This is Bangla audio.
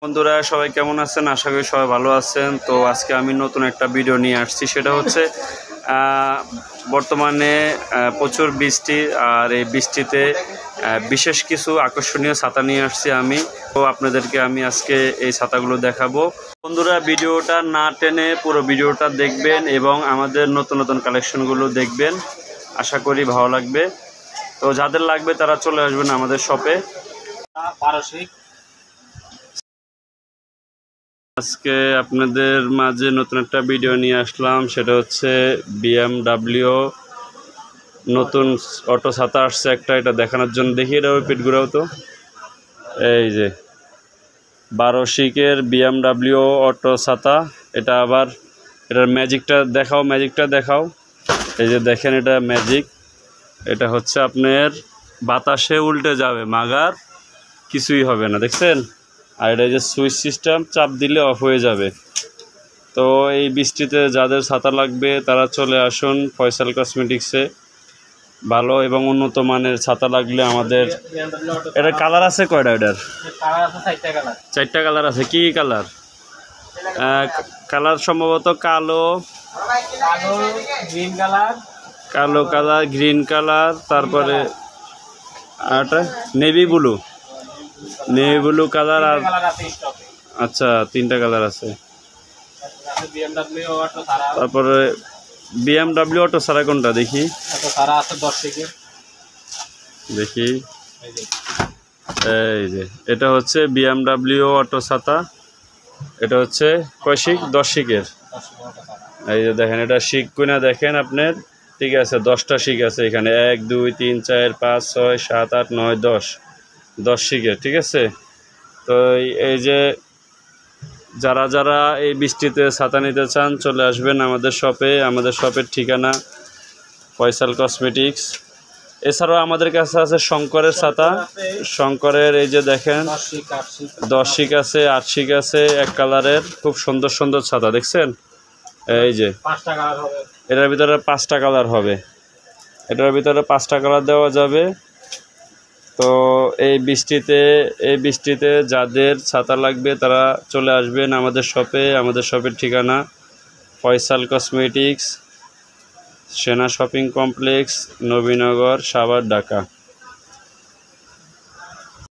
বন্ধুরা সবাই কেমন আছেন? আশা করি সবাই ভালো আছেন। তো আজকে আমি নতুন একটা ভিডিও নিয়ে আসছি, সেটা হচ্ছে বর্তমানে প্রচুর বৃষ্টি, আর এই বৃষ্টিতে বিশেষ কিছু আকর্ষণীয় ছাতা নিয়ে আসছি আমি। তো আপনাদেরকে আমি আজকে এই ছাতাগুলো দেখাবো। বন্ধুরা ভিডিওটা না টেনে পুরো ভিডিওটা দেখবেন এবং আমাদের নতুন নতুন কালেকশনগুলো দেখবেন, আশা করি ভালো লাগবে। তো যাদের লাগবে তারা চলে আসবেন আমাদের শপে। আজকে আপনাদের মাঝে নতুন একটা ভিডিও নিয়ে আসলাম, সেটা হচ্ছে BMW নতুন অটো ছাতা আসছে একটা, এটা দেখানোর জন্য। দেখি এটা পিঠ ঘুরাও তো। এই যে 12 শিকের BMW অটো ছাতা, এটা আবার এটার ম্যাজিকটা দেখাও, ম্যাজিকটা দেখাও। এই যে দেখেন, এটা ম্যাজিক। এটা হচ্ছে আপনার বাতাসে উল্টে যাবে, মাগার কিছুই হবে না, দেখছেন? আর এটা যে সুইচ সিস্টেম, চাপ দিলে অফ হয়ে যাবে। তো এই বৃষ্টিতে যাদের ছাতা লাগবে তারা চলে আসুন ফয়সাল কসমেটিক্সে। ভালো এবং উন্নত মানের ছাতা লাগলে আমাদের। এটার কালার আছে কয়টা? এটার 4টা কালার আছে। কি কালার? কালার সম্ভবত কালো, কালো কালার, গ্রিন কালার, তারপরে আরটা navy blue, navy blue colour. আর আচ্ছা, 3টা কালার আছে। তারপরে BMW অটো ছাড়া কোনটা দেখি? দেখি, এই যে এটা হচ্ছে BMW অটো ছাতা। এটা হচ্ছে কয় শিক? 10 শিকের। এই যে দেখেন, এটা শিক কিনা দেখেন আপনার। ঠিক আছে, 10টা শিক আছে এখানে। 1 2 3 4 5 6 7 8 9 10 শিকের। ঠিক আছে। তো এই যে যারা যারা এই বৃষ্টিতে ছাতা নিতে চান চলে আসবেন আমাদের শপে। আমাদের শপের ঠিকানা ফয়সাল কসমেটিক্স। এছাড়াও আমাদের কাছে আছে শঙ্করের ছাতা। শঙ্করের এই যে দেখেন 10 শিক আছে, 8 শিক আছে, এক কালারের খুব সুন্দর সুন্দর ছাতা, দেখছেন? এই যে এটার ভিতরে 5টা কালার হবে, এটার ভিতরে 5টা কালার দেওয়া যাবে। তো এই বৃষ্টিতে যাদের ছাতা লাগবে তারা চলে আসবেন আমাদের শপে। আমাদের শপের ঠিকানা ফয়সাল কসমেটিক্স, সেনা শপিং কমপ্লেক্স, নবীনগর, সাভার, ঢাকা।